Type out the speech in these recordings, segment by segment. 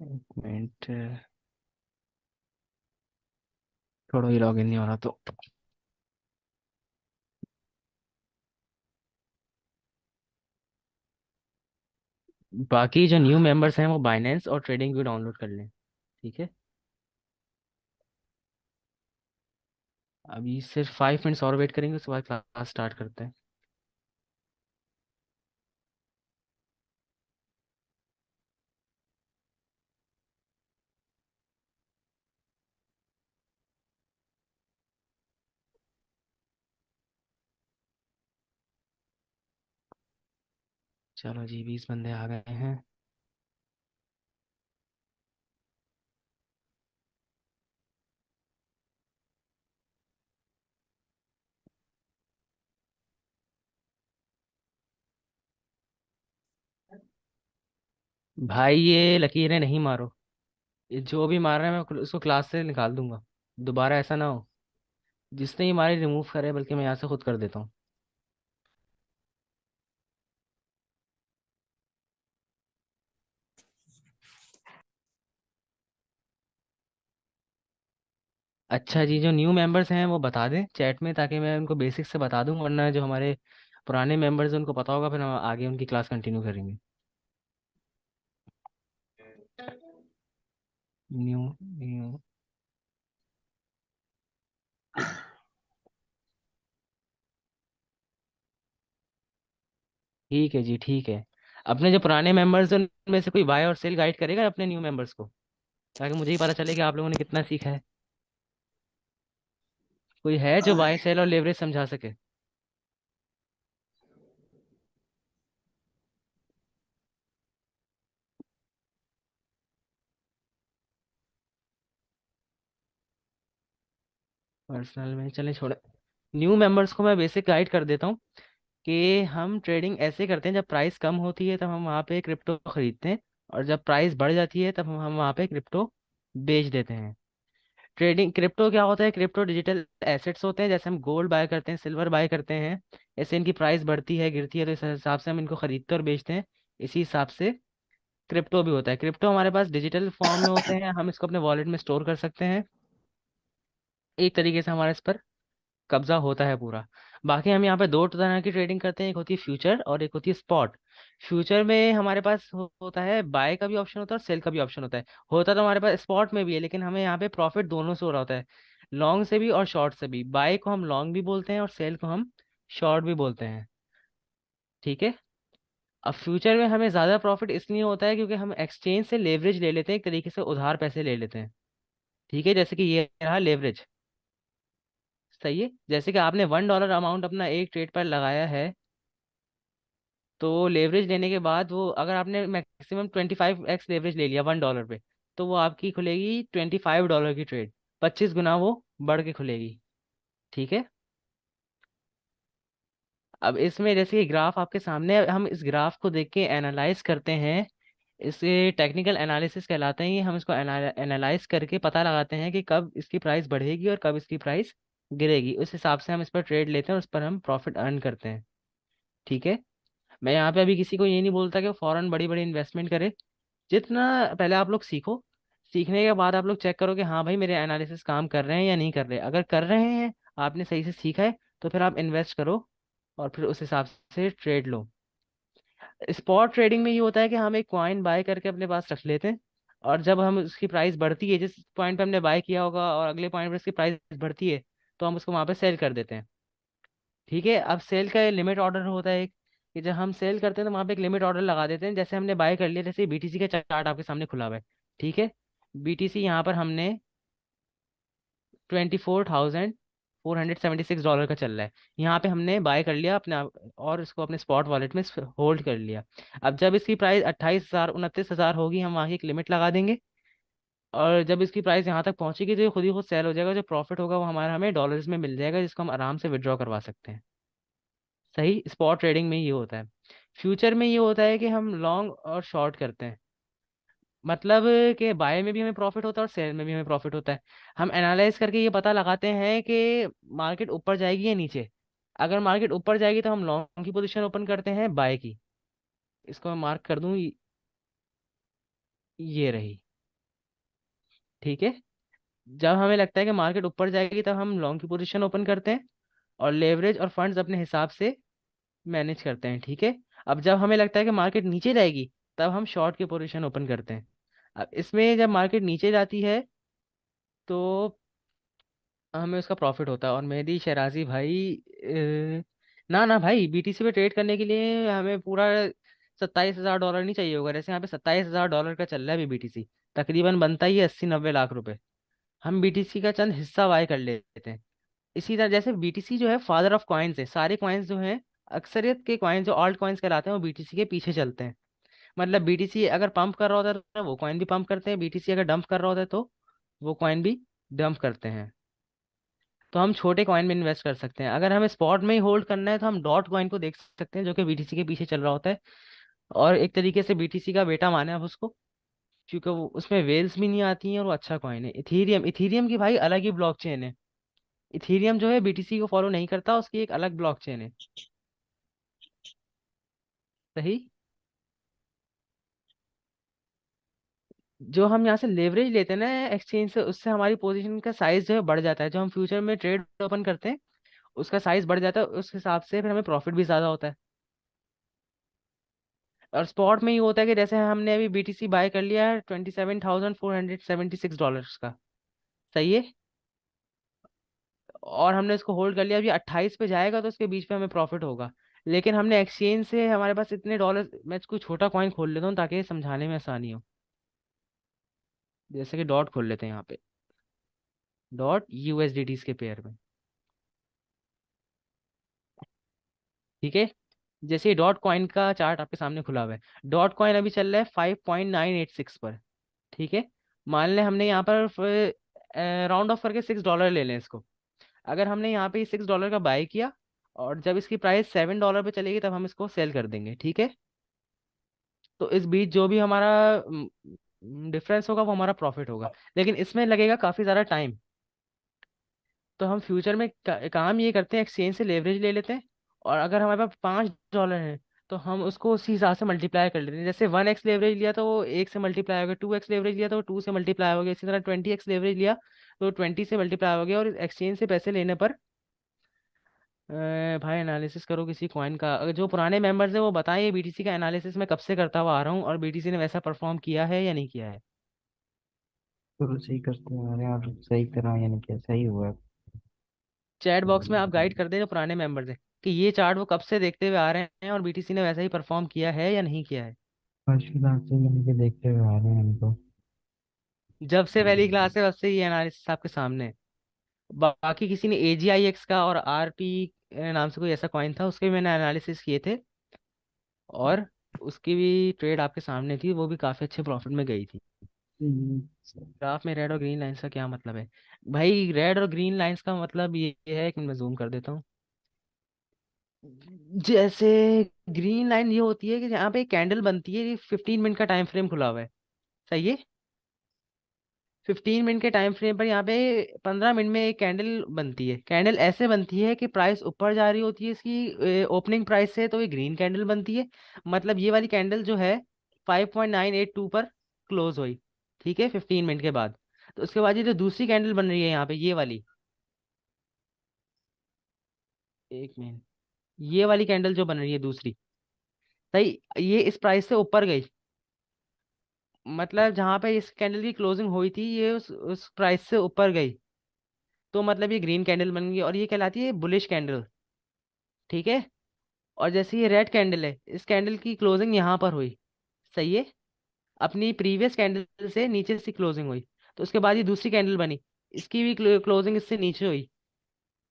एक मिनट, थोड़ा ही लॉगिन नहीं हो रहा तो। बाकी जो न्यू मेंबर्स हैं वो बाइनेंस और ट्रेडिंग व्यू डाउनलोड कर लें। ठीक है। अभी सिर्फ 5 मिनट्स और वेट करेंगे, उसके बाद क्लास स्टार्ट करते हैं। चलो जी, 20 बंदे आ गए हैं। भाई ये लकीरें नहीं मारो। ये जो भी मार रहा है मैं उसको क्लास से निकाल दूंगा। दोबारा ऐसा ना हो। जिसने ये मारे रिमूव करे, बल्कि मैं यहाँ से खुद कर देता हूँ। अच्छा जी, जो न्यू मेंबर्स हैं वो बता दें चैट में, ताकि मैं उनको बेसिक से बता दूं, वरना जो हमारे पुराने मेंबर्स हैं उनको पता होगा, फिर हम आगे उनकी क्लास कंटिन्यू करेंगे। New new. ठीक है जी, ठीक है। अपने जो पुराने मेंबर्स हैं उनमें से कोई बाय और सेल गाइड करेगा अपने न्यू मेंबर्स को, ताकि मुझे ही पता चले कि आप लोगों ने कितना सीखा है। कोई है जो बाय सेल और लेवरेज समझा सके? पर्सनल में चले छोड़े। न्यू मेंबर्स को मैं बेसिक गाइड कर देता हूँ कि हम ट्रेडिंग ऐसे करते हैं, जब प्राइस कम होती है तब हम वहाँ पे क्रिप्टो खरीदते हैं, और जब प्राइस बढ़ जाती है तब हम वहाँ पे क्रिप्टो बेच देते हैं। ट्रेडिंग क्रिप्टो क्या होता है? क्रिप्टो डिजिटल एसेट्स होते हैं, जैसे हम गोल्ड बाय करते हैं, सिल्वर बाय करते हैं। ऐसे इनकी प्राइस बढ़ती है गिरती है, तो इस हिसाब से हम इनको खरीदते और बेचते हैं। इसी हिसाब से क्रिप्टो भी होता है। क्रिप्टो हमारे पास डिजिटल फॉर्म में होते हैं, हम इसको अपने वॉलेट में स्टोर कर सकते हैं। एक तरीके से हमारे इस पर कब्जा होता है पूरा। बाकी हम यहाँ पे दो तरह की ट्रेडिंग करते हैं, एक होती है फ्यूचर और एक होती है स्पॉट। फ्यूचर में हमारे पास होता है बाय का भी ऑप्शन होता है और सेल का भी ऑप्शन होता है। होता तो हमारे पास स्पॉट में भी है, लेकिन हमें यहाँ पे प्रॉफिट दोनों से हो रहा होता है, लॉन्ग से भी और शॉर्ट से भी। बाय को हम लॉन्ग भी बोलते हैं और सेल को हम शॉर्ट भी बोलते हैं। ठीक है। अब फ्यूचर में हमें ज़्यादा प्रॉफिट इसलिए होता है क्योंकि हम एक्सचेंज से लेवरेज ले लेते हैं, एक तरीके से उधार पैसे ले लेते हैं। ठीक है, जैसे कि ये रहा लेवरेज। सही है। जैसे कि आपने $1 अमाउंट अपना एक ट्रेड पर लगाया है, तो लेवरेज लेने के बाद वो, अगर आपने मैक्सिमम 25x लेवरेज ले लिया $1 पे, तो वो आपकी खुलेगी $25 की ट्रेड। 25 गुना वो बढ़ के खुलेगी। ठीक है। अब इसमें जैसे ये ग्राफ आपके सामने है, हम इस ग्राफ को देख के एनालाइज करते हैं। इसे टेक्निकल एनालिसिस कहलाते हैं। ये हम इसको एनालाइज करके पता लगाते हैं कि कब इसकी प्राइस बढ़ेगी और कब इसकी प्राइस गिरेगी। उस हिसाब से हम इस पर ट्रेड लेते हैं और उस पर हम प्रॉफिट अर्न करते हैं। ठीक है। मैं यहाँ पे अभी किसी को ये नहीं बोलता कि वो फौरन बड़ी बड़ी इन्वेस्टमेंट करे। जितना पहले आप लोग सीखो, सीखने के बाद आप लोग चेक करो कि हाँ भाई मेरे एनालिसिस काम कर रहे हैं या नहीं कर रहे। अगर कर रहे हैं, आपने सही से सीखा है, तो फिर आप इन्वेस्ट करो और फिर उस हिसाब से ट्रेड लो। स्पॉट ट्रेडिंग में ये होता है कि हम एक कॉइन बाय करके अपने पास रख लेते हैं, और जब हम उसकी प्राइस बढ़ती है, जिस पॉइंट पे हमने बाय किया होगा और अगले पॉइंट पे उसकी प्राइस बढ़ती है, तो हम उसको वहां पे सेल कर देते हैं। ठीक है। अब सेल का लिमिट ऑर्डर होता है एक, कि जब हम सेल करते हैं तो वहां पे एक लिमिट ऑर्डर लगा देते हैं। जैसे हमने बाय कर लिया, जैसे बीटीसी का चार्ट आपके सामने खुला हुआ है। ठीक है। बीटीसी यहाँ पर हमने 24,476 डॉलर का चल रहा है। यहाँ पे हमने बाय कर लिया अपने और इसको अपने स्पॉट वॉलेट में होल्ड कर लिया। अब जब इसकी प्राइस 28,000 29,000 होगी, हम वहाँ की एक लिमिट लगा देंगे, और जब इसकी प्राइस यहाँ तक पहुंचेगी तो ये खुद ही खुद सेल हो जाएगा। जो प्रॉफिट होगा वो हमारा हमें डॉलर्स में मिल जाएगा, जिसको हम आराम से विड्रॉ करवा सकते हैं। सही। स्पॉट ट्रेडिंग में ये होता है। फ्यूचर में ये होता है कि हम लॉन्ग और शॉर्ट करते हैं। मतलब कि बाय में भी हमें प्रॉफिट होता है और सेल में भी हमें प्रॉफिट होता है। हम एनालाइज करके ये पता लगाते हैं कि मार्केट ऊपर जाएगी या नीचे। अगर मार्केट ऊपर जाएगी तो हम लॉन्ग की पोजीशन ओपन करते हैं बाय की। इसको मैं मार्क कर दूं, ये रही। ठीक है। जब हमें लगता है कि मार्केट ऊपर जाएगी तब हम लॉन्ग की पोजीशन ओपन करते हैं, और लेवरेज और फंड्स अपने हिसाब से मैनेज करते हैं। ठीक है। अब जब हमें लगता है कि मार्केट नीचे जाएगी तब हम शॉर्ट की पोजीशन ओपन करते हैं। अब इसमें जब मार्केट नीचे जाती है तो हमें उसका प्रॉफिट होता है। और मेरी शराजी भाई ना ना भाई, बीटीसी पे ट्रेड करने के लिए हमें पूरा $27,000 नहीं चाहिए होगा। जैसे यहाँ पे $27,000 का चल रहा है अभी बीटीसी, तकरीबन बनता ही है 80-90 लाख रुपए। हम बीटीसी का चंद हिस्सा बाय कर लेते हैं। इसी तरह जैसे बीटीसी जो है फादर ऑफ कॉइन्स है, सारे कॉइन्स जो हैं, अक्सरियत के कॉइन्स जो ऑल्ट कॉइन्स कहलाते हैं वो बीटीसी के पीछे चलते हैं। मतलब बीटीसी अगर पंप कर रहा होता है तो वो कॉइन भी पंप करते हैं, बीटीसी अगर डंप कर रहा होता है तो वो कॉइन भी डंप करते हैं। तो हम छोटे कॉइन में इन्वेस्ट कर सकते हैं। अगर हमें स्पॉट में ही होल्ड करना है तो हम डॉट कॉइन को देख सकते हैं, जो कि बीटीसी के पीछे चल रहा होता है, और एक तरीके से बीटीसी का बेटा माने आप उसको, क्योंकि वो उसमें वेल्स भी नहीं आती हैं और वो अच्छा कॉइन है। इथीरियम, इथीरियम की भाई अलग ही ब्लॉकचेन है। इथीरियम जो है बीटीसी को फॉलो नहीं करता, उसकी एक अलग ब्लॉकचेन है। सही। जो हम यहाँ से लेवरेज लेते हैं ना एक्सचेंज से, उससे हमारी पोजीशन का साइज जो है बढ़ जाता है। जो हम फ्यूचर में ट्रेड ओपन करते हैं उसका साइज बढ़ जाता है, उस हिसाब से फिर हमें प्रॉफिट भी ज्यादा होता है। और स्पॉट में ही होता है कि जैसे हमने अभी बीटीसी बाय कर लिया है $27,476 का। सही है। और हमने इसको होल्ड कर लिया, अभी 28 पे जाएगा तो उसके बीच में हमें प्रॉफिट होगा। लेकिन हमने एक्सचेंज से हमारे पास इतने डॉलर, मैं कोई छोटा कॉइन खोल लेता हूँ ताकि समझाने में आसानी हो। जैसे कि डॉट खोल लेते हैं यहाँ पे, डॉट यूएसडीटी के पेयर में। ठीक है। जैसे डॉट कॉइन का चार्ट आपके सामने खुला हुआ है, डॉट कॉइन अभी चल रहा है 5.986 पर। ठीक है। मान लें हमने यहाँ पर राउंड ऑफ करके $6 ले लें इसको। अगर हमने यहाँ पे $6 का बाय किया और जब इसकी प्राइस $7 पे चलेगी तब हम इसको सेल कर देंगे। ठीक है। तो इस बीच जो भी हमारा डिफरेंस होगा वो हमारा प्रॉफिट होगा, लेकिन इसमें लगेगा काफ़ी ज़्यादा टाइम। तो हम फ्यूचर में काम ये करते हैं, एक्सचेंज से लेवरेज ले लेते हैं, और अगर हमारे पास $5 है तो हम उसको उसी हिसाब से मल्टीप्लाई कर लेते हैं। जैसे 1x लेवरेज लिया तो वो 1 से मल्टीप्लाई हो गया, 2x लेवरेज लिया तो वो 2 से मल्टीप्लाई हो गया, इसी तरह 20x लेवरेज लिया तो 20 से मल्टीप्लाई हो गया। और एक्सचेंज से पैसे लेने पर भाई एनालिसिस करो किसी कॉइन का। अगर जो पुराने मेंबर्स हैं वो बताएं, बीटीसी का एनालिसिस मैं कब से करता हुआ आ रहा हूँ और बीटीसी ने वैसा परफॉर्म किया है या नहीं किया है। शुरू से ही करते आ रहे हैं और सही तरह, यानी कि सही हुआ है। चैट बॉक्स में आप गाइड कर दें जो पुराने मेंबर्स हैं कि ये चार्ट वो कब से देखते हुए आ रहे हैं और बीटीसी ने वैसा ही परफॉर्म किया है या नहीं किया है। फर्स्ट क्लास से यानी कि देखते हुए आ रहे हैं हम तो। जब से पहली क्लास है तब से ये एनालिसिस आपके सामने है। बाकी किसी ने AGIX का और RP नाम से कोई ऐसा कॉइन था, उसके भी मैंने एनालिसिस किए थे, और उसकी भी ट्रेड आपके सामने थी, वो भी काफ़ी अच्छे प्रॉफिट में गई थी। हम्म। ग्राफ में रेड और ग्रीन लाइंस का क्या मतलब है? भाई रेड और ग्रीन लाइंस का मतलब ये है कि मैं जूम कर देता हूँ। जैसे ग्रीन लाइन ये होती है कि यहाँ पे कैंडल बनती है, 15 मिनट का टाइम फ्रेम खुला हुआ है। सही है। 15 मिनट के टाइम फ्रेम पर यहाँ पे 15 मिनट में एक कैंडल बनती है। कैंडल ऐसे बनती है कि प्राइस ऊपर जा रही होती है इसकी ओपनिंग प्राइस से, तो ये ग्रीन कैंडल बनती है। मतलब ये वाली कैंडल जो है 5.982 पर क्लोज हुई। ठीक है, 15 मिनट के बाद। तो उसके बाद ये जो दूसरी कैंडल बन रही है यहाँ पे, ये वाली, एक मिनट, ये वाली कैंडल जो बन रही है दूसरी, सही, ये इस प्राइस से ऊपर गई। मतलब जहां पे इस कैंडल की क्लोजिंग हुई थी ये उस प्राइस से ऊपर गई, तो मतलब ये ग्रीन कैंडल बन गई और ये कहलाती है बुलिश कैंडल। ठीक है। और जैसे ये रेड कैंडल है, इस कैंडल की क्लोजिंग यहाँ पर हुई। सही है। अपनी प्रीवियस कैंडल से नीचे से क्लोजिंग हुई, तो उसके बाद ये दूसरी कैंडल बनी, इसकी भी क्लोजिंग इससे नीचे हुई।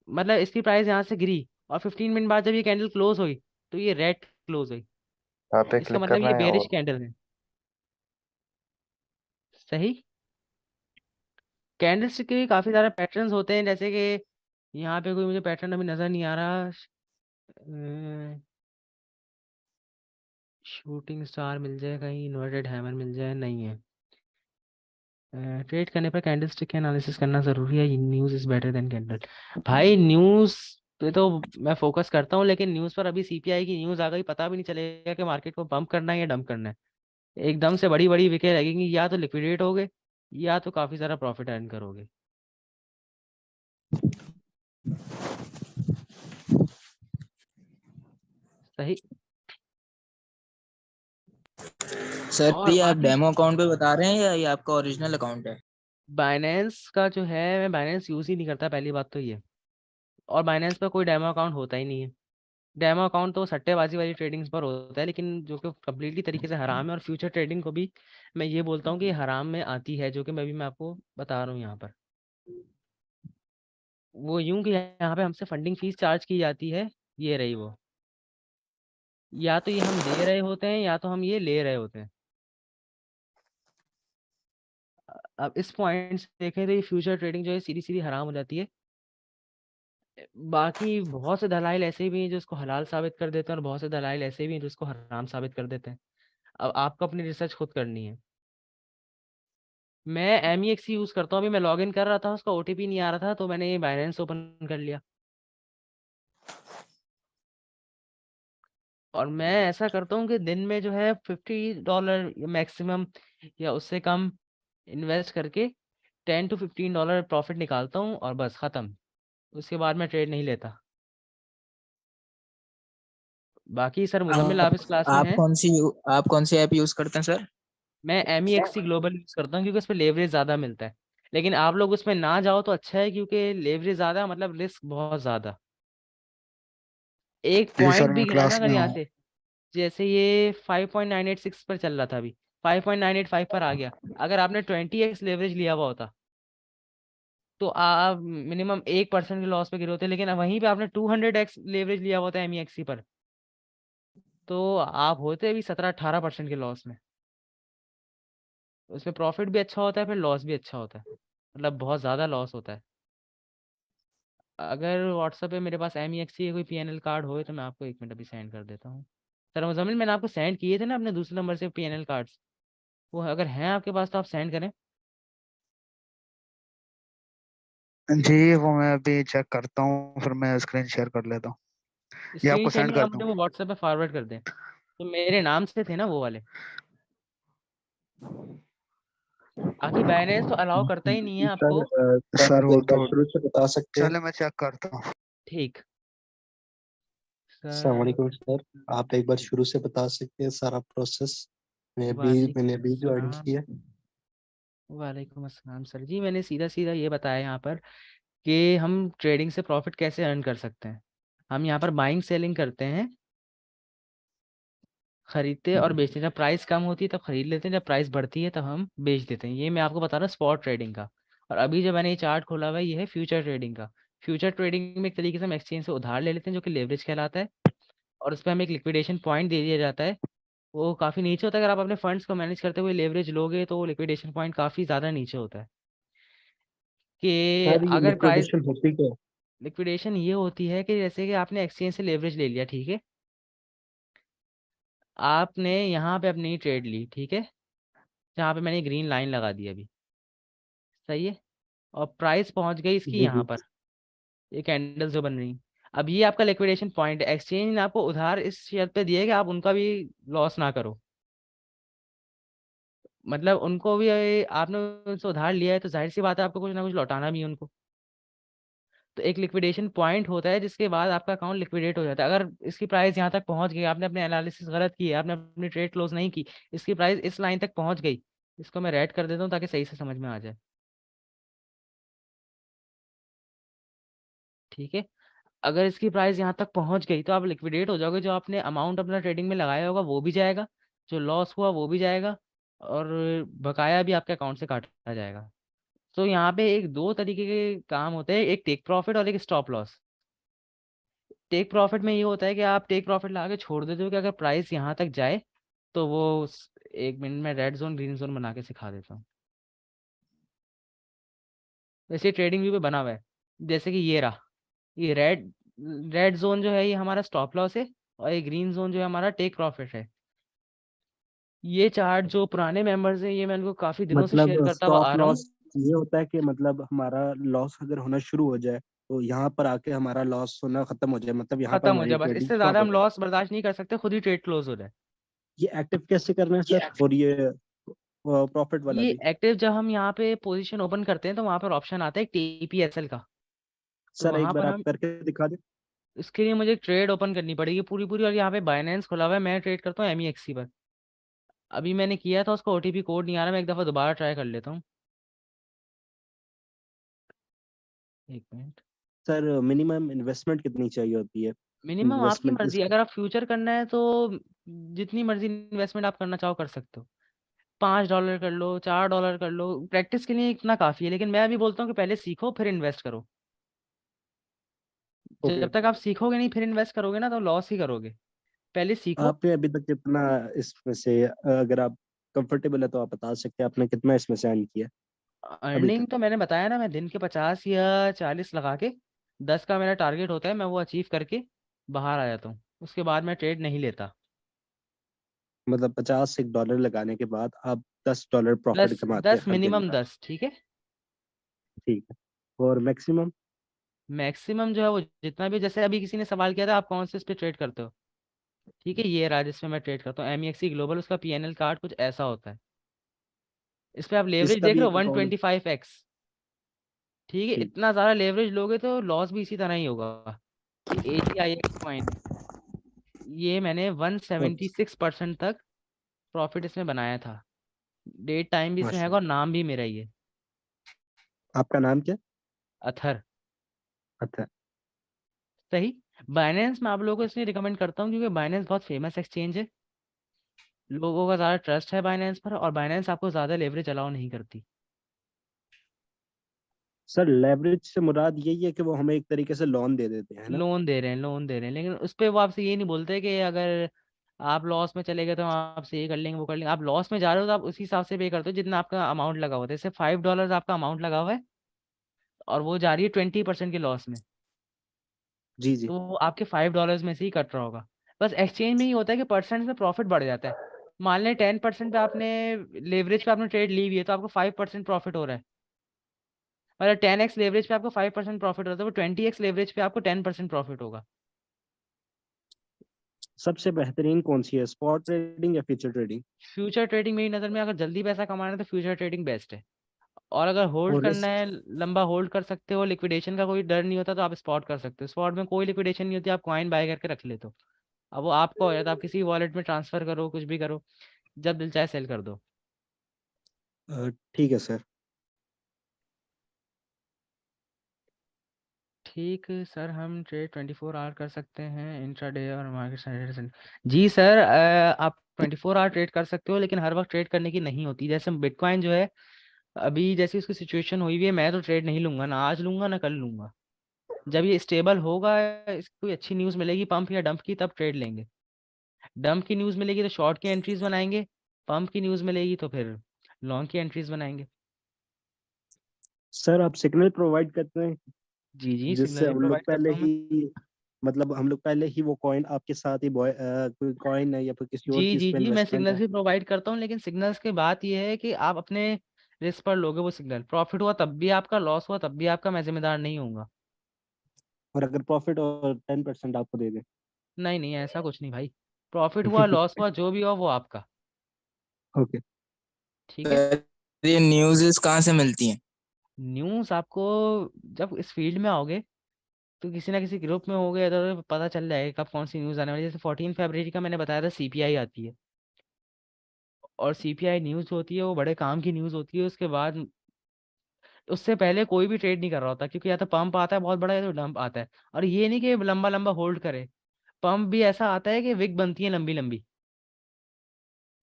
मतलब इसकी प्राइस यहाँ से गिरी, और 15 मिनट बाद जब ये कैंडल क्लोज हुई तो ये रेड क्लोज हुई। यहाँ पे इसका क्लिक मतलब करना ये है बेरिश और कैंडल है। सही। कैंडलस्टिक के भी काफी सारे पैटर्न्स होते हैं, जैसे कि यहाँ पे कोई मुझे पैटर्न अभी नजर नहीं आ रहा। शूटिंग स्टार मिल जाए कहीं, इन्वर्टेड हैमर मिल जाए, नहीं है। ट्रेड करने पर कैंडलस्टिक का एनालिसिस करना जरूरी है, news is better than candle. भाई न्यूज पे तो मैं फोकस करता हूँ, लेकिन न्यूज पर अभी CPI की न्यूज आ गई, पता भी नहीं चलेगा कि मार्केट को पंप करना है या डंप करना है। एकदम से बड़ी बड़ी विकेट लगेंगी, या तो लिक्विडेट हो गए या तो काफी सारा प्रॉफिट अर्न करोगे। सही। सर और ये आप बाकी डेमो अकाउंट पे बता रहे हैं या ये आपका ओरिजिनल अकाउंट है? बाइनेंस का जो है, मैं बाइनेंस यूज ही नहीं करता, पहली बात तो ये। और बाइनेंस पर कोई डेमो अकाउंट होता ही नहीं है। डेमो अकाउंट तो सट्टेबाजी वाली ट्रेडिंग्स पर होता है, लेकिन जो कि कम्प्लीटली तरीके से हराम है। और फ्यूचर ट्रेडिंग को भी मैं ये बोलता हूँ कि ये हराम में आती है, जो कि मैं आपको बता रहा हूँ यहाँ पर। वो यूं कि यहाँ पे हमसे फंडिंग फीस चार्ज की जाती है, ये रही वो। या तो ये हम दे रहे होते हैं या तो हम ये ले रहे होते हैं। अब इस पॉइंट से देखें तो ये फ्यूचर ट्रेडिंग जो है सीधी सीधी हराम हो जाती है। बाकी बहुत से दलाइल ऐसे भी हैं जो इसको हलाल साबित कर देते हैं, और बहुत से दलाइल ऐसे भी हैं जो इसको हराम साबित कर देते हैं। अब आपको अपनी रिसर्च खुद करनी है। मैं MEXC यूज़ करता हूँ। अभी मैं लॉगिन कर रहा था, उसका OTP नहीं आ रहा था, तो मैंने ये बाइनेंस ओपन कर लिया। और मैं ऐसा करता हूँ कि दिन में जो है $50 मैक्सिमम या उससे कम इन्वेस्ट करके $10 to $15 प्रॉफिट निकालता हूँ, और बस ख़त्म। उसके बाद मैं ट्रेड नहीं लेता। बाकी सर मुजम्मिल आप आप इस क्लास में आप हैं। कौन सी आप कौन सी ऐप यूज करते हैं सर? मैं MEXC ग्लोबल यूज़ करता हूँ क्योंकि उस पर लेवरेज ज़्यादा मिलता है। लेकिन आप लोग उसमें ना जाओ तो अच्छा है, क्योंकि लेवरेज ज़्यादा मतलब रिस्क बहुत ज़्यादा। एक जी सर, पॉइंट भी मैं गया ना क्लास अगर में यहाँ हूँ। से, जैसे ये 5.986 पर चल रहा था, अभी 5.985 पर आ गया। अगर आपने 20x लेवरेज लिया हुआ होता तो आप मिनिमम 1% के लॉस पे गिरे होते, लेकिन वहीं पे आपने 200x लेवरेज लिया हुआ था MEXC पर, तो आप होते भी 17-18% के लॉस में। उसमें प्रॉफिट भी अच्छा होता है, फिर लॉस भी अच्छा होता है, मतलब बहुत ज़्यादा लॉस होता है। अगर व्हाट्सएप पे मेरे पास MEXC कोई PNL कार्ड हो तो मैं आपको 1 मिनट अभी सेंड कर देता हूँ। सर मुजम्मिल, मैंने आपको सेंड किए थे ना अपने दूसरे नंबर से PNL कार्ड्स, वो अगर हैं आपके पास तो आप सेंड करें। जी, वो मैं अभी चेक करता हूँ, फिर मैं स्क्रीन शेयर कर लेता हूँ। ये स्क्रीन आपको शेयर सेंड नहीं, कर आप दूँ? मुझे वो व्हाट्सएप पे फॉरवर्ड कर दें। तो मेरे नाम से थे ना वो वाले। बाकी बैलेंस तो अलाउ करता ही नहीं है सर आपको। सर सर आप वो एक बार तो शुरू से बता सकते हैं? चले, मैं चेक करता हूँ। ठीक अस्सलाम सर। वालेकुम सर, आप एक बार शुरू से बता सकते हैं सारा प्रोसेस? वालेकुम मैंने अभी ज्वाइन अस्सलाम। किया। वालेकुम अस्सलाम सर जी, मैंने सीधा सीधा ये बताया यहाँ पर कि हम ट्रेडिंग से प्रॉफिट कैसे अर्न कर सकते हैं। हम यहाँ पर बाइंग सेलिंग करते हैं, खरीदते और बेचते हैं। जब प्राइस कम होती है तब खरीद लेते हैं, जब प्राइस बढ़ती है तब हम बेच देते हैं। ये मैं आपको बता रहा हूँ स्पॉट ट्रेडिंग का। और अभी जो मैंने ये चार्ट खोला हुआ है ये है फ्यूचर ट्रेडिंग का। फ्यूचर ट्रेडिंग में एक तरीके से हम एक्सचेंज से उधार ले लेते हैं, जो कि लेवरेज कहलाता है। और उस पर हमें एक लिक्विडेशन पॉइंट दे दिया जाता है। वो काफ़ी नीचे होता है। अगर आप अपने फंड्स को मैनेज करते हुए लेवरेज लोगे तो वो लिक्विडेशन पॉइंट काफ़ी ज़्यादा नीचे होता है। कि सर ये अगर प्राइस, लिक्विडेशन होती क्या है? लिक्विडेशन ये होती है कि जैसे कि आपने एक्सचेंज से लेवरेज ले लिया, ठीक है। आपने यहाँ पे अपनी ट्रेड ली, ठीक है, जहाँ पे मैंने ग्रीन लाइन लगा दी अभी, सही है। और प्राइस पहुँच गई इसकी जी यहाँ जी। पर, ये कैंडल्स जो बन रही। अब ये आपका लिक्विडेशन पॉइंट है। एक्सचेंज ने आपको उधार इस शर्त पे दिया है कि आप उनका भी लॉस ना करो। मतलब उनको भी आपने उनसे उधार लिया है तो जाहिर सी बात है आपको कुछ ना कुछ लौटाना भी है उनको। तो एक लिक्विडेशन पॉइंट होता है जिसके बाद आपका अकाउंट लिक्विडेट हो जाता है। अगर इसकी प्राइस यहाँ तक पहुँच गई, आपने अपने एनालिसिस गलत की है, आपने अपनी ट्रेड क्लोज नहीं की, इसकी प्राइस इस लाइन तक पहुँच गई। इसको मैं रेड कर देता हूँ ताकि सही से समझ में आ जाए, ठीक है। अगर इसकी प्राइस यहाँ तक पहुँच गई तो आप लिक्विडेट हो जाओगे। जो आपने अमाउंट अपना ट्रेडिंग में लगाया होगा वो भी जाएगा, जो लॉस हुआ वो भी जाएगा, और बकाया भी आपके अकाउंट से काटा जाएगा। तो यहाँ पे एक दो तरीके के काम होते हैं, एक टेक प्रॉफिट और एक स्टॉप लॉस। टेक प्रॉफिट में ये होता है कि आप टेक प्रॉफिट लगा के छोड़ देते हो कि अगर प्राइस यहाँ तक जाए तो वो 1 मिनट में रेड जोन ग्रीन जोन बना के सिखा देता हूँ। वैसे ट्रेडिंग व्यू पे बना हुआ है। जैसे कि ये रहा, ये रेड रेड जोन जो है ये हमारा स्टॉप लॉस है, और ये ग्रीन जोन जो है हमारा टेक प्रॉफिट है। ये चार्ट जो पुराने मेंबर्स हैं ये मैं उनको काफ़ी दिनों से मतलब शेयर करता हुआ स्टॉप आ रहा हूँ। लॉस ये होता है कि मतलब हमारा लॉस अगर होना शुरू हो जाए तो यहाँ पर आके हमारा लॉस होना खत्म हो जाए, मतलब यहाँ पर खत्म हो हमारी जाए, बस ट्रेडिंग इससे स्टॉप ज़्यादा हो हम जाए। लॉस बर्दाश्त नहीं कर सकते, खुद ही ट्रेड क्लोज हो जाए। ये एक्टिव कैसे करना है सर? और ये प्रॉफिट वाला ये भी? एक्टिव जब हम यहाँ पे पोजीशन ओपन करते हैं तो वहाँ पर ऑप्शन आता है TPSL का। तो सर एक वहाँ बार पर आप हम, करके दिखा दें। इसके लिए मुझे ट्रेड ओपन करनी पड़ेगी पूरी पूरी, और यहाँ पे बाइनेंस खुला हुआ है, मैं ट्रेड करता हूँ MEXC पर। अभी मैंने किया था, उसका OTP कोड नहीं आ रहा, मैं एक दफ़ा दोबारा ट्राई कर लेता हूँ। एक मिनट। सर मिनिमम इन्वेस्टमेंट कितनी चाहिए होती है? मिनिमम आपकी इन्वेस्टमेंट मर्जी, इस अगर आप फ्यूचर करना है तो जितनी मर्जी इन्वेस्टमेंट आप करना चाहो कर सकते हो। $5 कर लो, $4 कर लो, प्रैक्टिस के लिए इतना काफ़ी है। लेकिन मैं अभी बोलता हूँ कि पहले सीखो फिर इन्वेस्ट करो। ओके। जब तक आप सीखोगे नहीं फिर इन्वेस्ट करोगे ना तो लॉस ही करोगे। पहले सीखो। आपने अभी तक कितना इसमें से, अगर आप कंफर्टेबल है तो आप बता सकते हैं आपने कितना इसमें से अर्न किया अभी तक? अर्निंग तो मैंने बताया ना, मैं दिन के 50 या 40 लगा के, 10 का मेरा टारगेट होता है, मैं वो अचीव करके बाहर आ जाता हूँ। उसके बाद मैं ट्रेड नहीं लेता। मतलब 50 $1 लगाने के बाद आप $10 प्रॉफिट दस कमाते हैं 10 हर दिन मिनिमम का? 10, ठीक है। ठीक है। और मैक्सिमम? मैक्सिमम जो है वो जितना भी, जैसे अभी किसी ने सवाल किया था आप कौन से इस पे ट्रेड करते हो, ठीक है, ये रहा जिसमें मैं ट्रेड करता हूँ MEXC ग्लोबल, उसका PNL कार्ड कुछ ऐसा होता है। इस पे आप लेवरेज इसका देख भी रहे हो एक अकाउंट? 125x। ठीक है, ठीक। इतना ज़्यादा लेवरेज लोगे तो लॉस भी इसी तरह ही होगा। ये AGIX कॉइन है, ये मैंने ओके। 176% तक प्रॉफिट इसमें बनाया था। डेट टाइम भी इसमें है माशा। और नाम भी मेरा ही है, आपका नाम क्या? अथर। अच्छा। सही। बाइनेंस मैं आप लोगों को इसलिए रिकमेंड करता हूँ क्योंकि बाइनेंस बहुत फेमस एक्सचेंज है, लोगों का ज़्यादा ट्रस्ट है बाइनेंस पर, और बाइनेंस आपको ज़्यादा लेवरेज अलाउ नहीं करती। सर लेवरेज से मुराद यही है कि वो हमें एक तरीके से लोन दे देते हैं ना? लोन दे रहे हैं, लोन दे रहे हैं, लेकिन उस पर वो आपसे ये नहीं बोलते कि अगर आप लॉस में चले गए तो हम आपसे ये कर लेंगे वो कर लेंगे। आप लॉस में जा रहे हो तो आप उसी हिसाब से पे करते हो जितना आपका अमाउंट लगा हुआ है। जैसे $5 आपका अमाउंट लगा हुआ है और वो जा रही है 20% के लॉस में, जी जी। तो वो आपके $5 में से ही कट रहा होगा। बस एक्सचेंज में ही होता है कि परसेंट में प्रॉफिट बढ़ जाता है। मान लें 10% पे आपने लेवरेज पे आपने ट्रेड ली हुई है तो आपको 5% प्रॉफिट हो रहा है। मतलब 10x लेवरेज पे आपको 5% प्रॉफिट होता है, वो 20x लेवरेज पे आपको 10% प्रॉफिट होगा। सबसे बेहतरीन कौन सी है, स्पॉट ट्रेडिंग या फ्यूचर ट्रेडिंग? फ्यूचर ट्रेडिंग मेरी नज़र में अगर जल्दी पैसा कमाना है तो फ्यूचर ट्रेडिंग बेस्ट है। और अगर होल्ड और करना रिस्क? है, लंबा होल्ड कर सकते हो, लिक्विडेशन का कोई डर नहीं होता तो आप स्पॉट कर सकते हो। स्पॉट में कोई लिक्विडेशन नहीं होती, आप कॉइन बाय करके रख लेते हो। अब वो आपका हो जाता है, आप किसी वॉलेट में ट्रांसफर करो, कुछ भी करो, जब दिल चाहे सेल कर दो। ठीक है सर। ठीक है सर, हम ट्रेड 24 आवर कर सकते हैं, इंट्राडे और मार्केट सैटरडे। जी सर, आप 24 आवर ट्रेड कर सकते हो, लेकिन हर वक्त ट्रेड करने की नहीं होती। जैसे बिटकॉइन जो है, अभी जैसी उसकी सिचुएशन हुई हुई है, मैं तो ट्रेड नहीं लूंगा, ना आज लूंगा ना कल लूंगा। जब ये स्टेबल होगा, इसकी कोई अच्छी न्यूज़ मिलेगी पंप या डंप की, तब ट्रेड लेंगे। डंप की न्यूज़ मिलेगी तो शॉर्ट की एंट्रीज बनाएंगे, पंप की न्यूज़ मिलेगी तो फिर लॉन्ग की एंट्रीज बनाएंगे। सर आप सिग्नल प्रोवाइड करते हैं जी जी, जिससे सिग्नल भी हम लोग प्रोवाइड पहले करता हूँ मैं। ही, मतलब हम लोग पहले ही वो कॉइन आपके साथ ही कोई कॉइन है या फिर किसी और जी चीज जी पे जी, मैं इन्वेस्टमेंट सिग्नल्स है? भी प्रोवाइड करता हूँ, लेकिन सिग्नल्स की बात यह है कि आप अपने रिस्क पर लोगे वो सिग्नल। प्रॉफिट हुआ तब भी आपका, लॉस हुआ तब भी आपका, मैं जिम्मेदार नहीं हूँगा। और अगर प्रॉफिट और 10% आपको दे दें? नहीं नहीं, ऐसा कुछ नहीं भाई। प्रॉफिट हुआ लॉस हुआ जो भी हुआ वो आपका। ओके। ठीक है। सर, ये न्यूज़ कहाँ से मिलती हैं? न्यूज़ आपको जब इस फील्ड में आओगे तो किसी ना किसी ग्रुप में होगे तो पता चल जाएगा कब कौन सी न्यूज़ आने वाली है। जैसे 14 फरवरी का मैंने बताया था CPI आती है, और CPI न्यूज़ होती है वो बड़े काम की न्यूज़ होती है। उसके बाद उससे पहले कोई भी ट्रेड नहीं कर रहा होता, क्योंकि या तो पंप आता है बहुत बड़ा या तो डंप आता है। और ये नहीं कि लंबा लंबा होल्ड करे, पंप भी ऐसा आता है कि विक बनती है लंबी लंबी,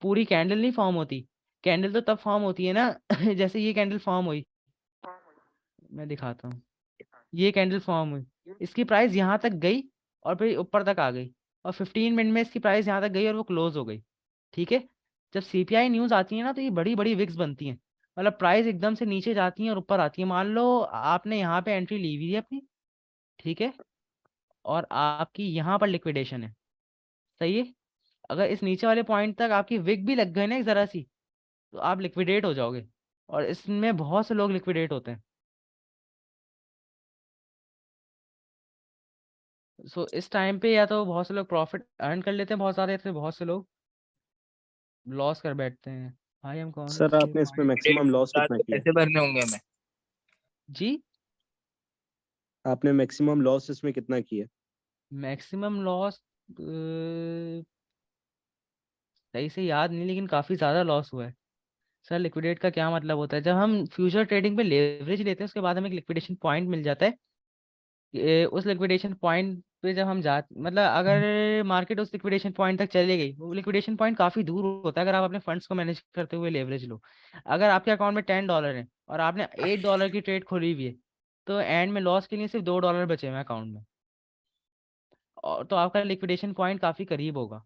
पूरी कैंडल नहीं फॉर्म होती। कैंडल तो तब फॉर्म होती है ना जैसे ये कैंडल फॉर्म हुई, मैं दिखाता हूँ। ये कैंडल फॉर्म हुई, इसकी प्राइस यहाँ तक गई और फिर ऊपर तक आ गई, और 15 मिनट में इसकी प्राइस यहाँ तक गई और वो क्लोज हो गई। ठीक है। जब CPI न्यूज़ आती है ना तो ये बड़ी बड़ी विक्स बनती हैं, मतलब प्राइस एकदम से नीचे जाती है और ऊपर आती है। मान लो आपने यहाँ पे एंट्री ली हुई है अपनी, ठीक है, और आपकी यहाँ पर लिक्विडेशन है, सही है। अगर इस नीचे वाले पॉइंट तक आपकी विक भी लग गई ना एक ज़रा सी, तो आप लिक्विडेट हो जाओगे, और इसमें बहुत से लोग लिक्विडेट होते हैं। सो इस टाइम पे या तो बहुत से लोग प्रॉफिट अर्न कर लेते हैं बहुत ज़्यादा, या फिर बहुत से लोग लॉस कर बैठते हैं। भाई हम कौन सर से आपने इसमें वाइट मैक्सिमम लॉस कितना तो किया? पैसे भरने होंगे हमें? जी? आपने मैक्सिमम लॉस इसमें कितना किया? मैक्सिमम लॉस सही से याद नहीं, लेकिन काफ़ी ज़्यादा लॉस हुआ है। सर लिक्विडेट का क्या मतलब होता है? जब हम फ्यूचर ट्रेडिंग पे लेवरेज लेते हैं उसके बाद हमें एक लिक्विडेशन पॉइंट मिल जाता है। उस लिक्विडेशन पॉइंट पे जब हम जा मतलब अगर मार्केट उस लिक्विडेशन पॉइंट तक चली गई, वो लिक्विडेशन पॉइंट काफ़ी दूर होता है अगर आप अपने फंड्स को मैनेज करते हुए लेवरेज लो। अगर आपके अकाउंट में $10 है और आपने $8 की ट्रेड खोली हुई है, तो एंड में लॉस के लिए सिर्फ $2 बचे हुए हैं अकाउंट में, और तो आपका लिक्विडेशन पॉइंट काफ़ी करीब होगा।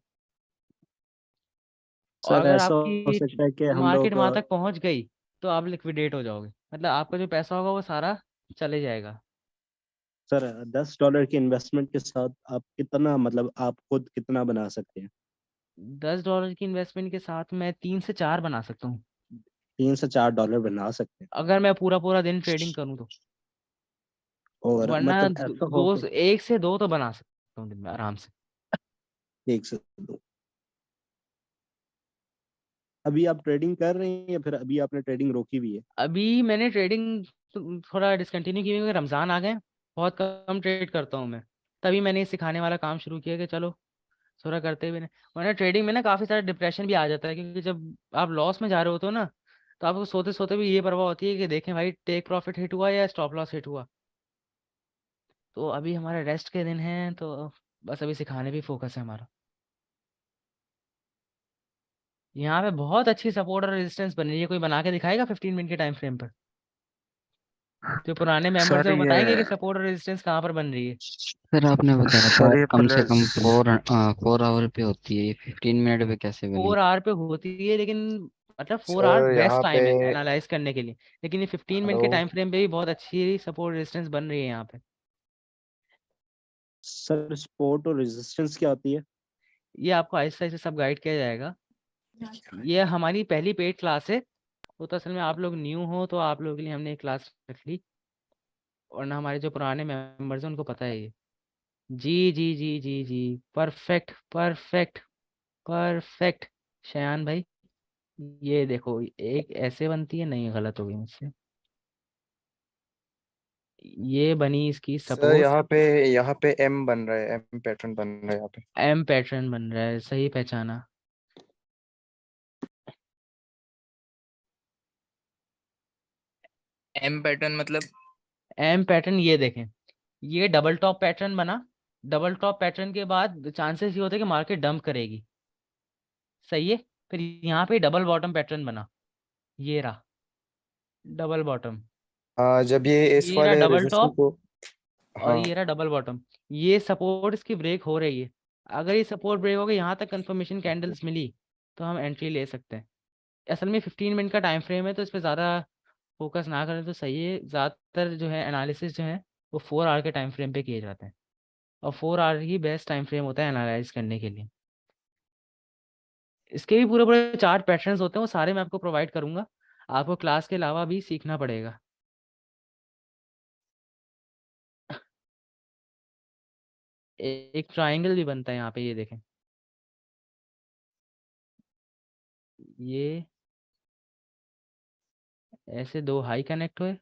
और सर अगर ऐसा हो आपकी सकता है कि हम मार्केट लोग वहां तक पहुंच गई तो आप लिक्विडेट हो जाओगे, मतलब आपका जो पैसा होगा वो सारा चले जाएगा। सर $10 की इन्वेस्टमेंट के साथ आप कितना मतलब आप खुद कितना बना सकते हैं? $10 की इन्वेस्टमेंट के साथ मैं 3 से 4 बना सकता हूँ, $3 से $4 बना सकते हैं। अगर मैं पूरा पूरा दिन ट्रेडिंग करूँ तो। और वरना मतलब ऐसा हो कि 1 से 2 तो बना सकता हूँ दिन में आराम से। 1 से 2। अभी आप ट्रेडिंग कर रहे हैं या फिर अभी आपने ट्रेडिंग रोकी हुई है? अभी मैंने ट्रेडिंग थोड़ा डिसकंटिन्यू की क्योंकि रमज़ान आ गए, बहुत कम ट्रेड करता हूँ मैं। तभी मैंने ये सिखाने वाला काम शुरू किया कि चलो थोड़ा करते हुए, वरना ट्रेडिंग में ना काफ़ी सारा डिप्रेशन भी आ जाता है, क्योंकि जब आप लॉस में जा रहे होते हो ना, तो आपको सोते सोते भी ये परवाह होती है कि देखें भाई टेक प्रॉफिट हिट हुआ या स्टॉप लॉस हिट हुआ। तो अभी हमारे रेस्ट के दिन हैं, तो बस अभी सिखाने पे फोकस है हमारा। यहाँ पे बहुत अच्छी सपोर्ट और रेजिस्टेंस बन रही है, कोई बना के दिखाएगा 15 मिनट के टाइम फ्रेम पर? जो पुराने मेंबर्स सर है वो ये बताएंगे कि सपोर्ट और रेजिस्टेंस कहाँ पर बन रही है। सर आपने बताया था सर ये कम से कम प्लेस 4 आवर पे होती है, ये 15 मिनट पे कैसे बनी? 4 आवर पे होती है, लेकिन मतलब 4 आवर सर बेस्ट यहाँ पे, टाइम है एनालाइज करने के लिए, लेकिन ये 15 मिनट हेलो के टाइम फ्रेम पे भी बहुत अच्छी सपोर्ट रेजिस्टेंस बन रही है यहाँ पे। सर सपोर्ट और रेजिस्टेंस क्या होती है? ये आपको आहिस्ता आहिस्ता सब गाइड किया जाएगा। ये हमारी पहली पेड क्लास है, तो असल में आप लोग न्यू हो तो आप लोगों के लिए हमने एक क्लास रख ली, वरना हमारे जो पुराने मेंबर्स हैं उनको पता है ये। जी जी जी जी जी, परफेक्ट परफेक्ट परफेक्ट। शयान भाई, ये देखो एक ऐसे बनती है, नहीं गलत हो गई मुझसे, ये बनी इसकी सर, सपोर्ट। यहाँ पे एम बन रहा है, एम पैटर्न बन रहा है यहाँ पे। एम पैटर्न बन रहा है, सही पहचाना। एम पैटर्न मतलब? एम पैटर्न ये देखें, ये डबल टॉप पैटर्न बना। डबल टॉप पैटर्न के बाद चांसेस ये होते हैं कि मार्केट डंप करेगी, सही है। फिर यहाँ पे डबल बॉटम पैटर्न बना, ये रहा डबल बॉटम, हाँ, जब ये इस ये रहा वाले डबल रेजिस्टेंस टॉप, को, और हाँ। ये रहा डबल बॉटम। ये सपोर्ट इसकी ब्रेक हो रही है, अगर ये सपोर्ट ब्रेक हो गई, यहाँ तक कंफर्मेशन कैंडल्स मिली, तो हम एंट्री ले सकते हैं। असल में 15 मिनट का टाइम फ्रेम है, तो इस पर ज़्यादा फोकस ना करें तो सही है। ज़्यादातर जो है एनालिसिस जो है वो 4 आवर के टाइम फ्रेम पे किए जाते हैं, और 4 आवर ही बेस्ट टाइम फ्रेम होता है एनालाइज करने के लिए। इसके भी पूरे पूरे चार्ट पैटर्न्स होते हैं, वो सारे मैं आपको प्रोवाइड करूंगा, आपको क्लास के अलावा भी सीखना पड़ेगा। एक ट्रायंगल भी बनता है यहाँ पे, ये देखें, ये ऐसे दो हाई कनेक्ट हुए,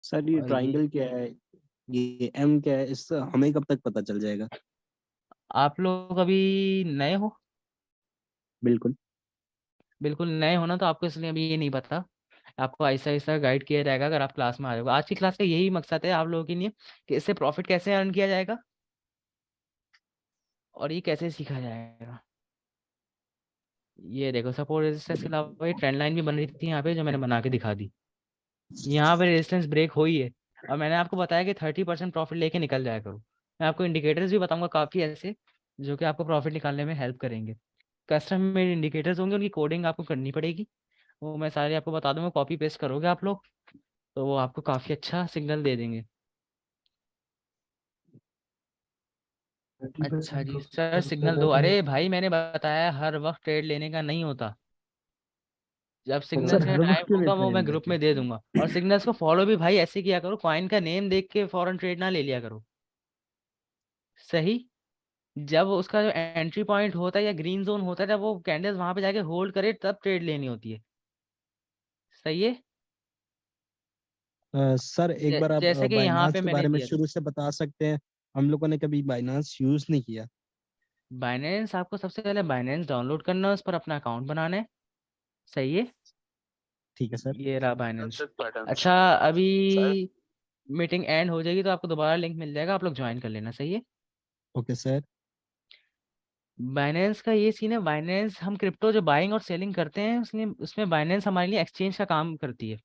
सर ये और ये ट्रायंगल क्या है? ये एम क्या है? इससे हमें कब तक पता चल जाएगा? आप लोग अभी नए हो, बिल्कुल। बिल्कुल नए हो ना, तो आपको इसलिए अभी ये नहीं पता। आपको ऐसा ऐसा गाइड किया जाएगा अगर आप क्लास में आ जाओगे। आज की क्लास का यही मकसद है आप लोगों के लिए कि इससे प्रॉफिट कैसे अर्न किया जाएगा और ये कैसे सीखा जाएगा। ये देखो सपोर्ट रेजिस्टेंस के अलावा ये ट्रेंड लाइन भी बन रही थी यहाँ पे, जो मैंने बना के दिखा दी। यहाँ पे रेजिस्टेंस ब्रेक हुई है, और मैंने आपको बताया कि 30% प्रॉफिट लेके निकल जाया करो। मैं आपको इंडिकेटर्स भी बताऊंगा काफ़ी ऐसे, जो कि आपको प्रॉफिट निकालने में हेल्प करेंगे। कस्टम में इंडिकेटर्स होंगे, उनकी कोडिंग आपको करनी पड़ेगी, वो मैं सारे आपको बता दूंगा, कॉपी पेस्ट करोगे आप लोग तो वो आपको काफ़ी अच्छा सिग्नल दे देंगे। अच्छा जी सर, सिग्नल दो, अरे भाई मैंने बताया हर वक्त ट्रेड लेने का नहीं होता, जब सर सिग्नल्स का हर वक्त टाइम क्यों नहीं होगा वो ट्रेड मैं ग्रुप लेते? में दे दूंगा। और सिग्नल्स को फॉलो भी भाई ऐसे किया करो, कॉइन का नेम देख के फॉरेन ट्रेड ना ले लिया करो, सही। जब उसका जो एंट्री पॉइंट होता है या ग्रीन जोन होता है, जब वो कैंडल्स वहां पे जाके होल्ड करे तब ट्रेड लेनी होती है। सही है। सर एक बार आप जैसे कि यहाँ बाइनांस पे के मैंने बारे में दिया था। शुरू से बता सकते हैं? हम लोगों ने कभी बाइनांस यूज नहीं किया। बाइनेंस आपको सबसे पहले बाइनेंस डाउनलोड करना है, उस पर अपना अकाउंट बनाना है। सही है। ठीक है सर। ये रहा बाइनेंस। अच्छा, अभी मीटिंग एंड हो जाएगी तो आपको दोबारा लिंक मिल जाएगा, आप लोग ज्वाइन कर लेना। सही है। Okay sir. बाइनेंस का ये सीन है, बाइनेंस हम क्रिप्टो जो बाइंग और सेलिंग करते हैं उसमें उसमें बाइनेंस हमारे लिए एक्सचेंज का काम करती है।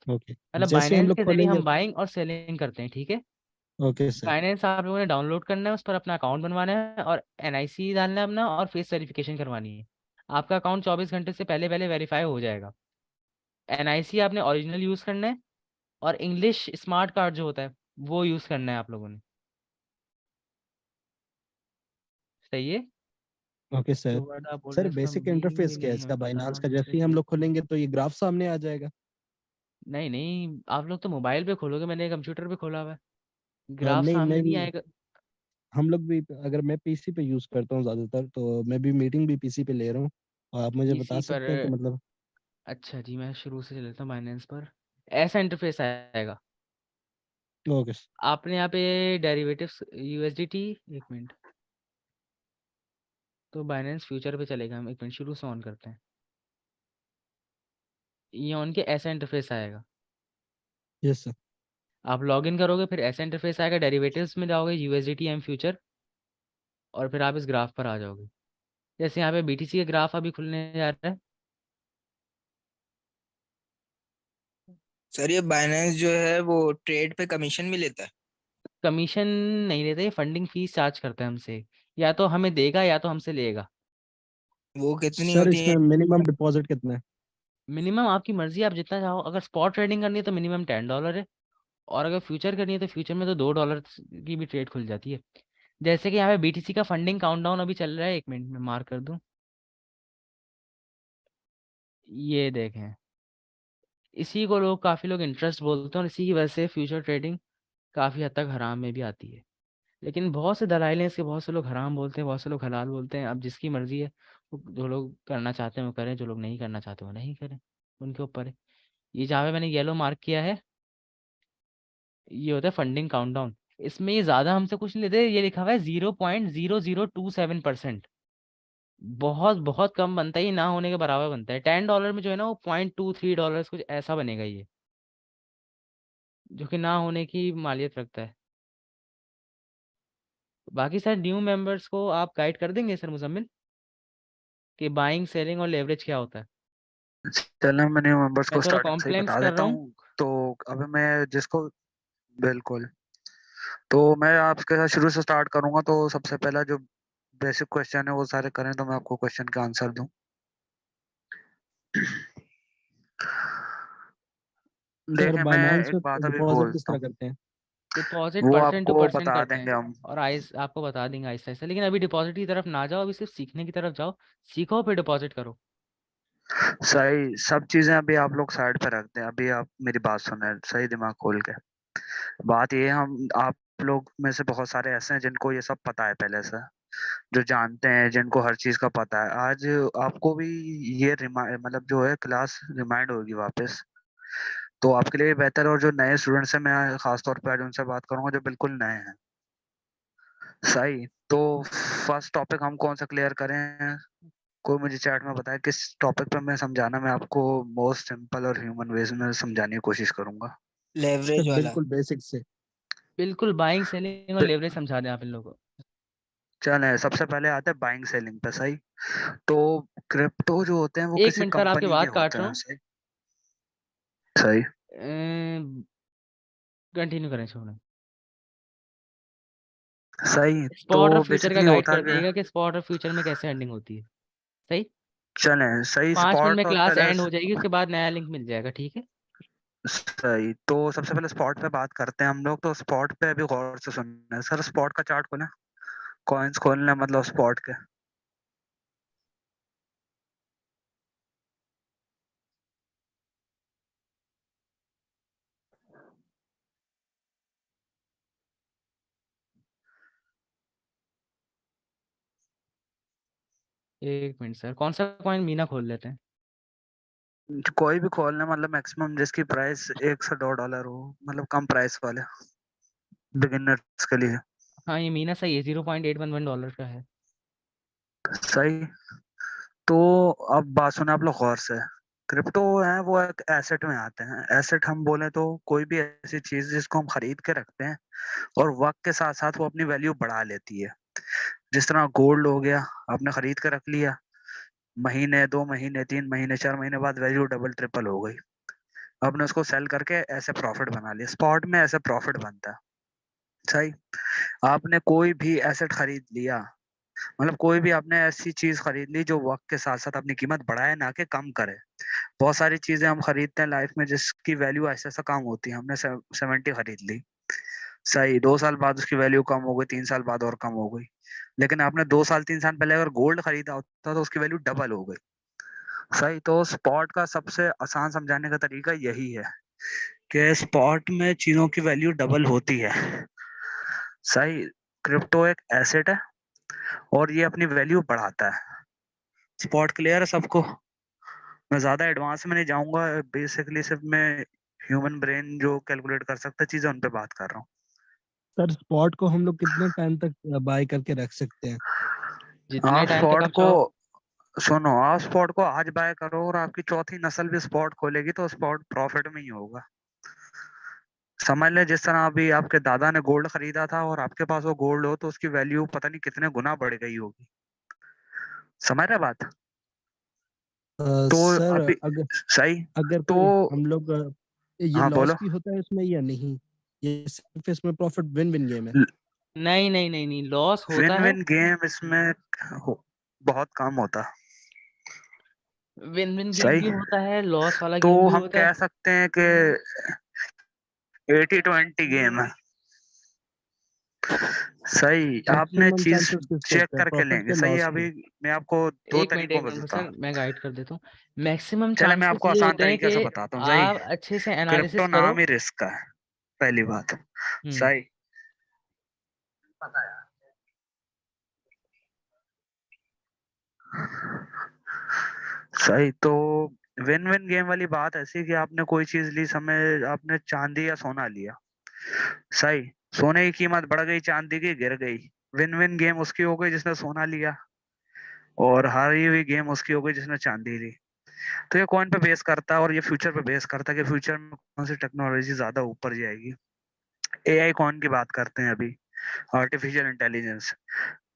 ओके, मतलब जैसे हम बाइनेंस लोग के जरिए खोलेंगे। हम बाइंग और सेलिंग करते हैं। ठीक है। Okay sir. बाइनेंस आप लोगों ने डाउनलोड करना है, उस पर अपना अकाउंट बनवाना है और एनआईसी डालना है अपना, और फेस वेरिफिकेशन करवानी है। आपका अकाउंट 24 घंटे से पहले पहले वेरीफाई हो जाएगा। एनआईसी आपने ओरिजिनल यूज़ करना है, और इंग्लिश स्मार्ट कार्ड जो होता है वो यूज़ करना है आप लोगों ने। सही है। Okay sir. जो वर्ड आप बोल रहे सर हैं इसका बेसिक मीनिंग इंटरफेस भी क्या है नहीं इसका हमें पता था, बाइनांस का? दूसरे जैसे ही हम से। लोग खोलेंगे तो ये ग्राफ सामने आ जाएगा। नहीं नहीं, आप लोग तो मोबाइल पे खोलोगे, मैंने कंप्यूटर पे खोला हुआ है। ग्राफ नहीं, मैं सामने नहीं भी, आएगा। हम लोग भी, अगर मैं पीसी पे यूज करता हूँ ज्यादातर, तो मैं भी मीटिंग भी पीसी पे ले रहा हूँ। और आप मुझे बता पीसी पर। सकते हैं कि मतलब। अच्छा जी, मैं शुरू से चलता हूँ बाइनेंस पर। ऐसा इंटरफेस आएगा। ओके। आपने यहाँ पे डेरिवेटिव्स यूएसडीटी। एक मिनट। तो बाइनेंस फ्यूचर पे चलेगा, हम एक मिनट शुरू से ऑन करते हैं। ये ऑन के ऐसा इंटरफेस आएगा। Yes sir. आप लॉगिन करोगे, फिर ऐसा इंटरफेस आएगा, डेरिवेटिव्स में जाओगे, यूएसडीटी एम फ्यूचर, और फिर आप इस ग्राफ पर आ जाओगे। जैसे यहाँ पे बीटीसी का ग्राफ अभी खुलने जा रहा है। सर ये बाइनेंस जो है वो ट्रेड पे कमीशन भी लेता है? कमीशन नहीं लेते, ये फंडिंग फीस चार्ज करते हैं हमसे। या तो हमें देगा या तो हमसे लेगा। वो कितनी सर होती है? इसमें मिनिमम डिपॉजिट कितना है? मिनिमम आपकी मर्जी, आप जितना चाहो। अगर स्पॉट ट्रेडिंग करनी है तो मिनिमम $10 है। और अगर फ्यूचर करनी है तो फ्यूचर में तो $2 की भी ट्रेड खुल जाती है। जैसे कि यहाँ पे बीटीसी का फंडिंग काउंटडाउन अभी चल रहा है, 1 मिनट में मार्क कर दूं। ये देखें। इसी को लोग, काफ़ी लोग इंटरेस्ट बोलते हैं, और इसी की वजह से फ्यूचर ट्रेडिंग काफ़ी हद तक हराम में भी आती है। लेकिन बहुत से दलाइल हैं इसके, बहुत से लोग हराम बोलते हैं, बहुत से लोग हलाल बोलते हैं। अब जिसकी मर्जी है, जो लोग करना चाहते हैं वो करें, जो लोग नहीं करना चाहते वो नहीं करें। उनके ऊपर है। ये जहाँ पे मैंने येलो मार्क किया है, ये होता है फंडिंग काउंटडाउन। इसमें ये ज़्यादा हमसे कुछ नहीं लेते, ये लिखा हुआ है 0.0027%। बहुत बहुत कम बनता है, ये ना होने के बराबर बनता है। $10 में जो है ना, वो $0.23 कुछ ऐसा बनेगा ये, जो कि ना होने की मालियत रखता है। बाकी सर न्यू मेंबर्स को आप गाइड कर देंगे सर मुजम्मिल, कि बाइंग सेलिंग और लेवरेज क्या होता है? चलो मैं न्यू मेंबर्स मैं को थोड़ा स्टार्टिंग से ही कॉम्प्लेक्स बता कर देता रहा हूँ। हूँ। तो अभी मैं जिसको, बिल्कुल, तो मैं आपके साथ शुरू से स्टार्ट करूंगा। तो सबसे पहला जो बेसिक क्वेश्चन है वो सारे करें, तो मैं आपको क्वेश्चन का आंसर दूं। सर देखिए मैं बाइनांस एक में बात अभी डिपॉजिट किस बोलता तरह हूँ, करते हैं? डिपॉजिट वो परसेंट टू आपको परसेंट बता करते देंगे हैं। हम। और आइस आपको बता देंगे आहिस्ता आहिस्ता, लेकिन अभी डिपॉजिट की तरफ ना जाओ, अभी सिर्फ सीखने की तरफ जाओ। सीखो फिर डिपॉजिट करो। सही, सब चीजें अभी आप लोग साइड पे रखते हैं, अभी आप मेरी बात सुने सही दिमाग खोल के। बात ये है, हम आप लोग में से बहुत सारे ऐसे हैं जिनको ये सब पता है पहले से, जो जानते हैं, जिनको हर चीज का पता है। आज आपको भी ये मतलब जो है क्लास रिमाइंड होगी वापस, तो आपके लिए बेहतर। और जो नए स्टूडेंट्स हैं, मैं खास तौर पे आज उनसे बात करूंगा जो बिल्कुल नए हैं। सही, तो फर्स्ट टॉपिक हम कौन सा क्लियर करें? कोई मुझे चैट में बताए किस टॉपिक पे मैं समझाना, मैं आपको मोस्ट सिंपल और ह्यूमन वेज में समझाने की कोशिश करूंगा। लेवरेज सर वाला। बिल्कुल बेसिक से। बिल्कुल बाइंग सेलिंग और बि- लेवरेज समझा दें आप इन लोगों को। चले सबसे पहले आते हैं बाइंग सेलिंग पे। सही, तो क्रिप्टो जो होते हैं वो एक किसी मिनट सर, आपकी कंपनी के बात काट होते रहा हैं। हूँ। सही। सही। कंटिन्यू करें, छोड़ें। सही, तो स्पॉट और फ्यूचर का बेसिकली गाइड होता कर क्या है? दिएगा कि स्पॉट और फ्यूचर में कैसे एंडिंग होती है। सही। चले सही, 5 मिनट में स्पॉट और क्लास पहले। एंड हो जाएगी, उसके बाद नया लिंक मिल जाएगा। ठीक है। सही, तो सबसे पहले स्पॉट पे बात करते हैं हम लोग। तो स्पॉट पे अभी गौर से सुनना है सर, स्पॉट का चार्ट खोलें, कॉइन्स खोलना है मतलब स्पॉट के। एक मिनट सर, कौन सा कॉइन मीना खोल लेते हैं? कोई भी खोलना, मतलब मैक्सिमम जिसकी प्राइस $1 से $2 हो, मतलब कम प्राइस वाले बिगिनर्स के लिए। हाँ ये मीना सही है, $0.811 का है। सही। तो अब बात सुने आप लोग गौर से। क्रिप्टो है वो एक एसेट में आते हैं। एसेट हम बोले तो कोई भी ऐसी चीज जिसको हम खरीद के रखते हैं और वक्त के साथ साथ वो अपनी वैल्यू बढ़ा लेती है। जिस तरह गोल्ड हो गया, आपने खरीद के रख लिया, महीने 2 महीने 3 महीने 4 महीने बाद वैल्यू डबल ट्रिपल हो गई, आपने उसको सेल करके ऐसे प्रॉफिट बना लिया। स्पॉट में ऐसे प्रॉफिट बनता है। सही। आपने कोई भी एसेट खरीद लिया, मतलब कोई भी आपने ऐसी चीज खरीद ली जो वक्त के साथ साथ अपनी कीमत बढ़ाए ना कि कम करे। बहुत सारी चीजें हम खरीदते हैं लाइफ में जिसकी वैल्यू ऐसे ऐसा कम होती है। हमने 70 खरीद ली, सही, 2 साल बाद उसकी वैल्यू कम हो गई, 3 साल बाद और कम हो गई। लेकिन आपने 2 साल 3 साल पहले अगर गोल्ड खरीदा होता तो उसकी वैल्यू डबल हो गई। सही। तो स्पॉट का सबसे आसान समझाने का तरीका यही है कि स्पॉट में चीजों की वैल्यू डबल होती है। सही। क्रिप्टो एक एसेट है और ये अपनी वैल्यू बढ़ाता है। स्पॉट क्लियर है सबको? मैं ज्यादा एडवांस में नहीं जाऊंगा, बेसिकली सिर्फ मैं ह्यूमन ब्रेन जो कैलकुलेट कर सकता है चीजें उन पे बात कर रहा हूँ। सर स्पॉट को हम लोग कितने टाइम तक बाय करके रख सकते हैं? जितने आप टाइम तक स्पॉट आप को चाहो। सुनो, आप स्पॉट को आज बाय करो और आपकी चौथी नस्ल भी स्पॉट खोलेगी तो स्पॉट प्रॉफिट में ही होगा। समझ ले, जिस तरह अभी आपके दादा ने गोल्ड खरीदा था और आपके पास वो गोल्ड हो तो उसकी वैल्यू पता नहीं कितने गुना बढ़ गई होगी। समझ रहे बात? तो सर अभी अगर सही। अगर तो कोई हम लोग ये हाँ लॉस बोलो। भी होता है इसमें या नहीं? ये सिर्फ इसमें प्रॉफिट विन विन गेम है? नहीं नहीं नहीं नहीं, लॉस होता विन है। विन गेम इसमें बहुत कम होता। विन विन गेम सही। भी होता है, लॉस वाला तो गेम भी हम होता है। कह सकते हैं कि 80-20 गेम है। सही। आपने मैक्सिमम चीज चांसेस किसके चेक होते हैं, करके प्रॉफिट लेंगे। के सही है। लॉस के? अभी मैं आपको दो तरीकों एक में मिनट बताता सर, हूँ। मैं गाइड कर देता हूँ। मैक्सिमम चले मैं चांसेस आपको ये आसान होते हैं तरीके कि से बताता हूँ। सही। आप अच्छे से क्रिप्टो एनालिसिस करो। नाम ही रिस्क का है, पहली बात। हम्म। सही। सही। तो विन विन गेम वाली बात ऐसी कि आपने कोई चीज ली, समय आपने चांदी या सोना लिया। सही। सोने की कीमत बढ़ गई, चांदी की गिर गई। विन विन गेम उसकी हो गई जिसने सोना लिया, और हारी हुई गेम उसकी हो गई जिसने चांदी ली। तो ये कौन पे बेस करता है और ये फ्यूचर पे बेस करता है कि फ्यूचर में कौन सी टेक्नोलॉजी ज्यादा ऊपर जाएगी। एआई कौन की बात करते हैं अभी? Artificial intelligence.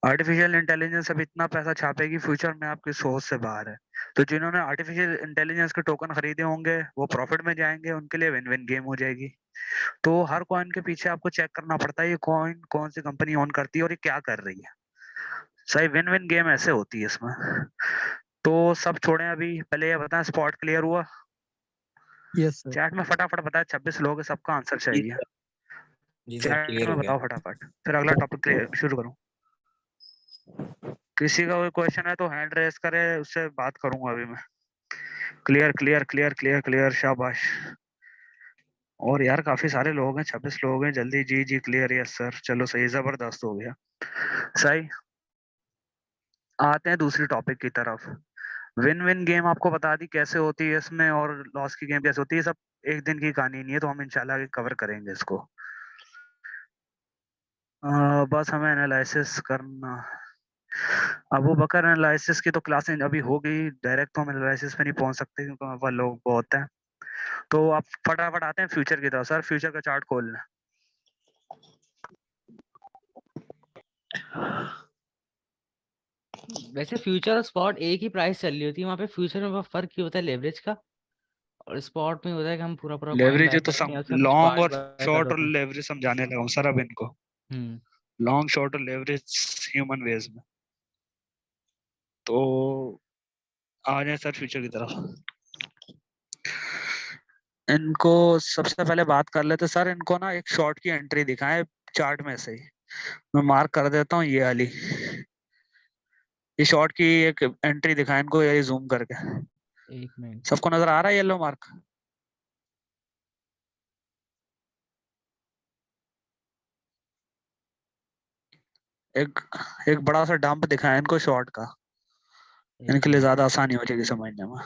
आर्टिफिशियल इंटेलिजेंस अब इतना पैसा छापेगी फ्यूचर में, आपकी सोच से बाहर है। तो जिन्होंने आर्टिफिशियल इंटेलिजेंस के टोकन खरीदे होंगे वो प्रॉफिट में जाएंगे, उनके लिए विन विन गेम हो जाएगी। तो हर कॉइन के पीछे आपको चेक करना पड़ता है ये कॉइन कौन सी कंपनी ओन करती है और ये क्या कर रही है। सही। विन विन गेम ऐसे होती है इसमें। तो सब छोड़े, अभी पहले ये बताएं स्पॉट क्लियर हुआ? Yes sir. चैट में फटाफट बताए, 26 लोग हैं, सबका आंसर जी चाहिए। सर। जी सर, चैट क्लियर में हो गया। बताओ फटाफट, फिर अगला टॉपिक शुरू करूँ। किसी का कोई क्वेश्चन है तो हैंड रेस करे, उससे बात करूंगा अभी मैं। Clear clear clear clear clear, शाबाश। और यार काफी सारे लोग हैं, 26 लोग हैं, जल्दी। जी जी क्लियर, यस सर, चलो सही, जबरदस्त हो गया। सही। आते हैं दूसरी टॉपिक की तरफ। विन विन गेम आपको बता दी कैसे होती है इसमें, और लॉस की गेम कैसे होती है। सब एक दिन की कहानी नहीं है, तो हम इंशाल्लाह आगे कवर करेंगे इसको। बस हमें एनालिसिस करना। अबू बकर एनालिसिस की तो क्लास अभी हो गई, डायरेक्ट तो हम एनालिसिस पे नहीं पहुंच सकते क्योंकि हमारे पास लोग बहुत हैं। तो आप फटाफट आते हैं फ्यूचर की तरफ। सर फ्यूचर का चार्ट खोल लें। वैसे फ्यूचर और स्पॉट एक ही प्राइस चल रही होती है, वहाँ पे फ्यूचर में फर्क ये होता है लेवरेज का, और स्पॉट में होता है कि हम पूरा पूरा कॉइन लेवरेज बाय तो करते सम हैं या उसका कुछ लॉन्ग पार्ट और बाय कर शॉर्ट और देते हैं। लेवरेज समझाने लगा हूँ सर अब इनको। हम्म। लॉन्ग शॉर्ट और लेवरेज ह्यूमन वेज में। तो आ जाए सर फ्यूचर की तरफ। इनको सबसे पहले बात कर लेते सर। इनको ना एक शॉर्ट की एंट्री दिखाएं चार्ट में से ही। मैं मार्क कर देता हूँ ये वाली। ये शॉर्ट की एक एंट्री दिखाएं इनको, ये जूम करके। एक मिनट। सबको नजर आ रहा है येलो मार्क? एक एक बड़ा सा डंप दिखाया इनको शॉर्ट का। एक इनके लिए मिनट। ज्यादा आसानी हो जाएगी समझने में।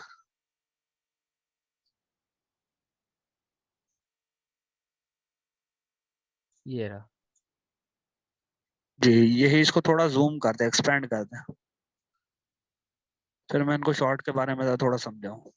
ये रहा। जी, यही इसको थोड़ा जूम कर दे, एक्सपेंड कर दे, फिर मैं इनको शॉर्ट के बारे में थोड़ा समझाऊं।